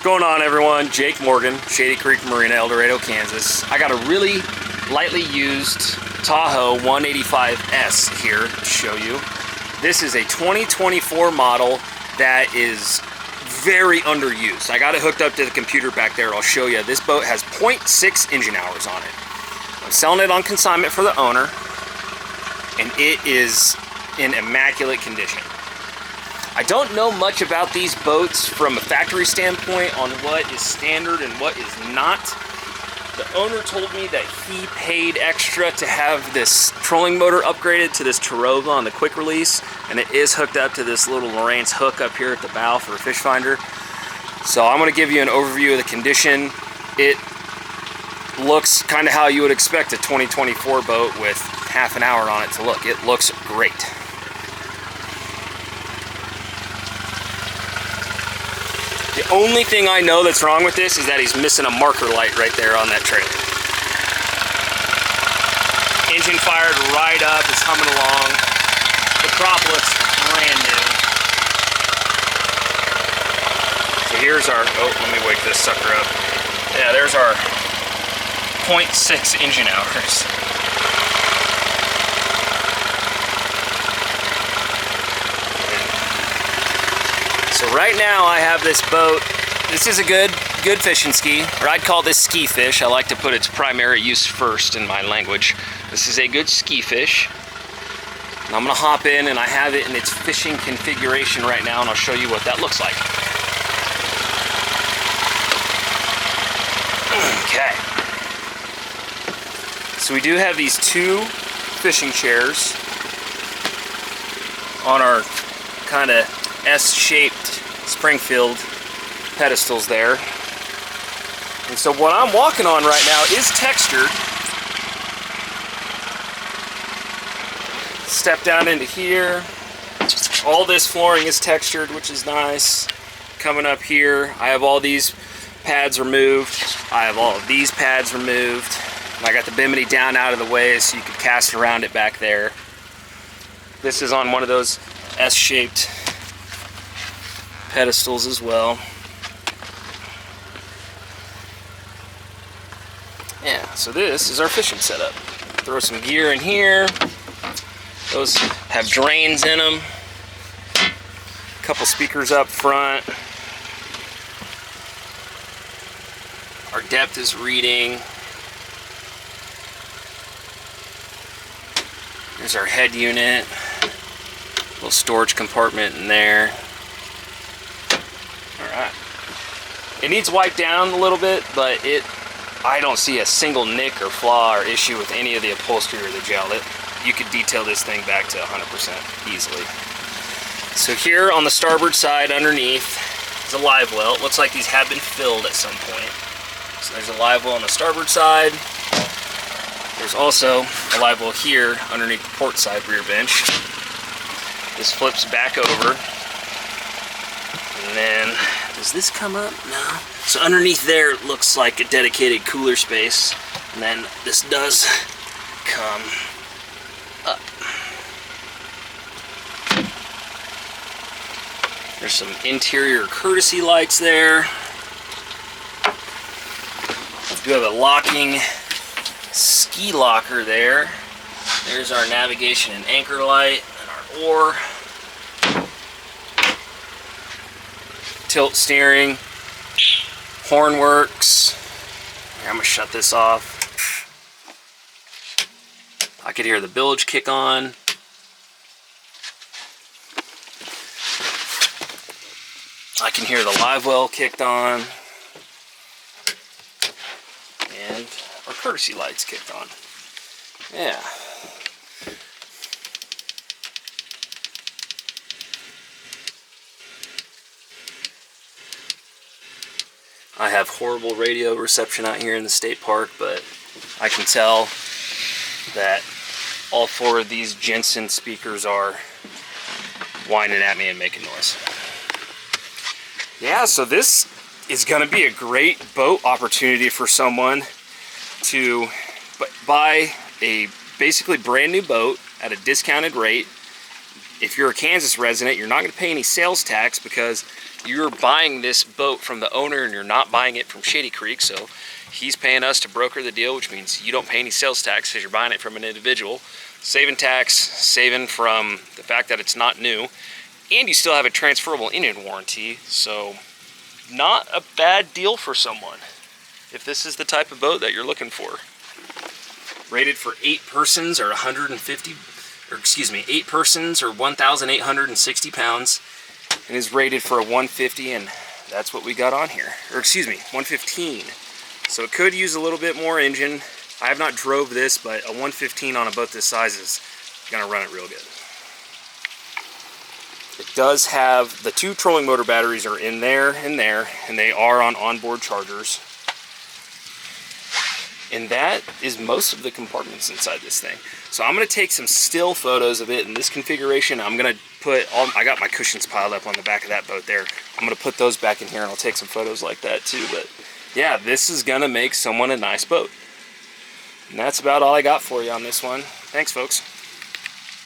What's going on, everyone? Jake Morgan, Shady Creek Marina, El Dorado, Kansas. I got a really lightly used Tahoe 185S here to show you. This is a 2024 model that is very underused. I got it hooked up to the computer back there. I'll show you. This boat has 0.6 engine hours on it. I'm selling it on consignment for the owner, and it is in immaculate condition. I don't know much about these boats from a factory standpoint on what is standard and what is not. The owner told me that he paid extra to have this trolling motor upgraded to this Tahoe on the quick release, and it is hooked up to this little Lowrance hook up here at the bow for a fish finder. So I'm going to give you an overview of the condition. It looks kind of how you would expect a 2024 boat with half an hour on it to look. It looks great. The only thing I know that's wrong with this is that he's missing a marker light right there on that trailer. Engine fired right up, it's humming along. The prop looks brand new. So here's our, oh, let me wake this sucker up. Yeah, there's our 0.6 engine hours. So right now I have this boat. This is a good fishing ski, or I'd call this ski fish. I like to put its primary use first in my language. This is a good ski fish. And I'm gonna hop in, and I have it in its fishing configuration right now, and I'll show you what that looks like. Okay. So we do have these two fishing chairs on our kind of S-shaped Springfield pedestals there. And so what I'm walking on right now is textured. Step down into here. All this flooring is textured, which is nice. Coming up here, I have all these pads removed. I have all of these pads removed. And I got the bimini down out of the way so you could cast around it back there. This is on one of those S-shaped pedestals as well. Yeah, so this is our fishing setup. Throw some gear in here. Those have drains in them. A couple speakers up front. Our depth is reading. There's our head unit. Little storage compartment in there. Alright. It needs wiped down a little bit, but I don't see a single nick or flaw or issue with any of the upholstery or the gel. You could detail this thing back to 100% easily. So here on the starboard side underneath is a live well. It looks like these have been filled at some point. So there's a live well on the starboard side. There's also a live well here underneath the port side rear bench. This flips back over. And then, does this come up? No. So underneath there it looks like a dedicated cooler space. And then this does come up. There's some interior courtesy lights there. We do have a locking ski locker there. There's our navigation and anchor light and our oar. Tilt steering, horn works. Here, I'm gonna shut this off. I could hear the bilge kick on. I can hear the live well kicked on. And our courtesy lights kicked on. Yeah. I have horrible radio reception out here in the state park, but I can tell that all four of these Jensen speakers are whining at me and making noise. Yeah, so this is going to be a great boat opportunity for someone to buy a basically brand new boat at a discounted rate, If you're a Kansas resident, you're not going to pay any sales tax because you're buying this boat from the owner and you're not buying it from Shady Creek. So he's paying us to broker the deal, which means you don't pay any sales tax because you're buying it from an individual. Saving tax, saving from the fact that it's not new, and you still have a transferable engine warranty. So not a bad deal for someone if this is the type of boat that you're looking for. Rated for 8 persons or 150, or excuse me, 8 persons or 1,860 pounds, and is rated for a 150, and that's what we got on here. Or excuse me, 115. So it could use a little bit more engine. I have not drove this, but a 115 on a boat this size is gonna run it real good. It does have the 2 trolling motor batteries are in there and there, and they are on onboard chargers. And that is most of the compartments inside this thing. So I'm gonna take some still photos of it in this configuration. I'm gonna put I got my cushions piled up on the back of that boat there. I'm gonna put those back in here and I'll take some photos like that too. But yeah, this is gonna make someone a nice boat. And that's about all I got for you on this one. Thanks, folks.